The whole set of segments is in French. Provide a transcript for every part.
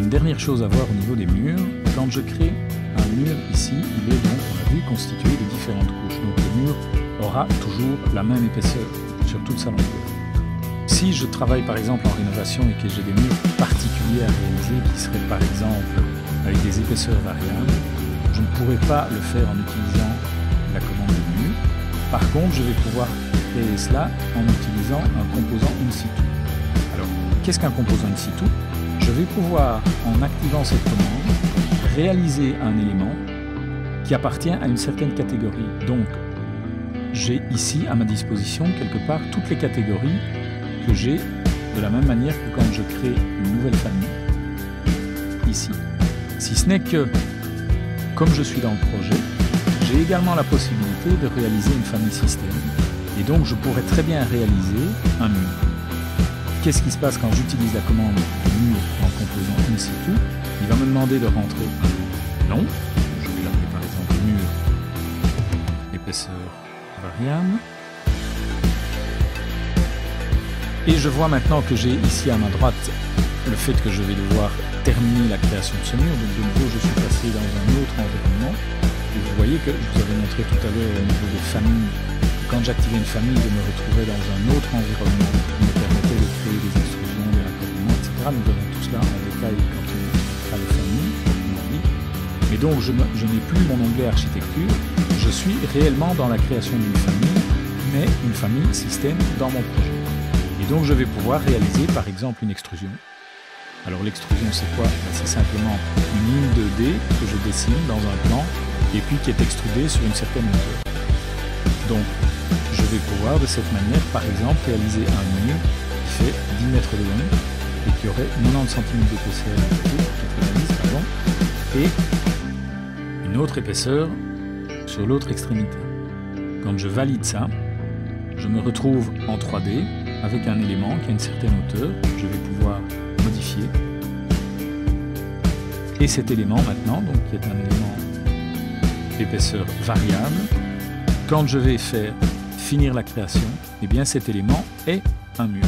une dernière chose à voir au niveau des murs. Quand je crée un mur ici, il est donc, on l'a vu, constitué de différentes couches. Donc le mur aura toujours la même épaisseur sur toute sa longueur. Si je travaille par exemple en rénovation et que j'ai des murs particuliers à réaliser qui seraient par exemple avec des épaisseurs variables, je ne pourrais pas le faire en utilisant la commande de mur. Par contre, je vais pouvoir créer cela en utilisant un composant in situ. Alors, qu'est-ce qu'un composant in situ? Je vais pouvoir, en activant cette commande, réaliser un élément qui appartient à une certaine catégorie. Donc, j'ai ici à ma disposition quelque part toutes les catégories que j'ai de la même manière que quand je crée une nouvelle famille ici. Si ce n'est que, comme je suis dans le projet, j'ai également la possibilité de réaliser une famille système et donc je pourrais très bien réaliser un mur. Qu'est-ce qui se passe quand j'utilise la commande mur en composant in situ? Il va me demander de rentrer un nom. Je vais l'appeler par exemple mur épaisseur variable. Et je vois maintenant que j'ai ici à ma droite le fait que je vais devoir terminer la création de ce mur. Donc de nouveau, je suis passé dans un autre environnement. Et vous voyez que je vous avais montré tout à l'heure au niveau des familles. Quand j'activais une famille, je me retrouvais dans un autre environnement qui me permettait de créer des extrusions, des raccordements, etc. Nous verrons tout cela en détail quand on fera les familles. Mais donc je n'ai plus mon onglet architecture. Je suis réellement dans la création d'une famille, mais une famille système dans mon projet. Et donc je vais pouvoir réaliser par exemple une extrusion. Alors l'extrusion c'est quoi? C'est simplement une ligne 2D que je dessine dans un plan et puis qui est extrudée sur une certaine hauteur. Donc je vais pouvoir de cette manière par exemple réaliser un mur qui fait 10 mètres de long et qui aurait 90 cm d'épaisseur et une autre épaisseur sur l'autre extrémité. Quand je valide ça, je me retrouve en 3D avec un élément qui a une certaine hauteur, je vais pouvoir modifier. Et cet élément maintenant, donc qui est un élément d'épaisseur variable, quand je vais faire finir la création, eh bien cet élément est un mur.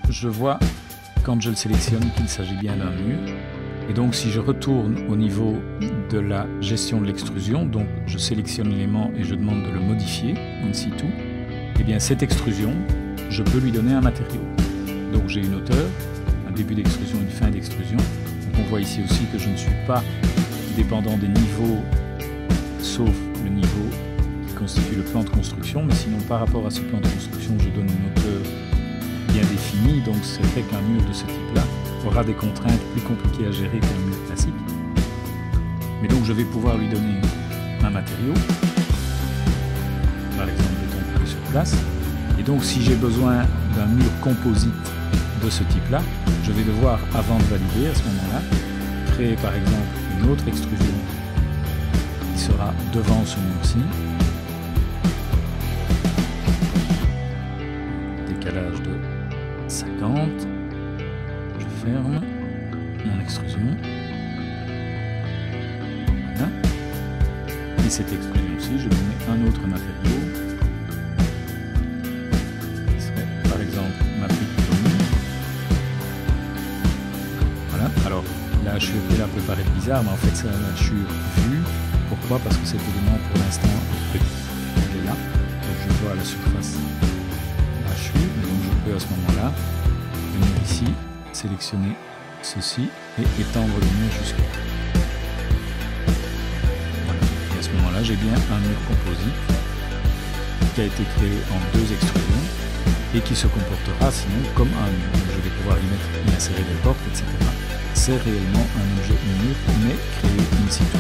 Je vois quand je le sélectionne qu'il s'agit bien d'un mur. Et donc si je retourne au niveau de la gestion de l'extrusion, donc je sélectionne l'élément et je demande de le modifier in situ, eh bien cette extrusion, je peux lui donner un matériau. Donc j'ai une hauteur, un début d'extrusion, une fin d'extrusion. On voit ici aussi que je ne suis pas dépendant des niveaux, sauf le niveau qui constitue le plan de construction, mais sinon par rapport à ce plan de construction, je donne une hauteur bien définie, donc c'est vrai qu'un mur de ce type-là aura des contraintes plus compliquées à gérer qu'un mur classique. Mais donc je vais pouvoir lui donner un matériau, par exemple béton sur place. Et donc si j'ai besoin d'un mur composite de ce type-là, je vais devoir, avant de valider à ce moment-là, créer par exemple une autre extrusion qui sera devant ce mur-ci. Décalage de 50. Je ferme mon extrusion. Voilà. Et cette extrusion-ci, je lui mets un autre matériau. Par exemple ma brique commune. Voilà, alors la hachure qui est là peut paraître bizarre, mais en fait c'est une hachure vue. Pourquoi? Parce que cet élément pour l'instant est petit. Il est là, donc je vois la surface de la hachure, donc je peux à ce moment-là venir ici, sélectionner ceci et étendre le mur jusqu'à là. Voilà. Et à ce moment-là j'ai bien un mur composite qui a été créé en 2 extrusions et qui se comportera sinon comme un mur. Donc je vais pouvoir y insérer des portes, etc. C'est réellement un objet mur, mais créé in situ.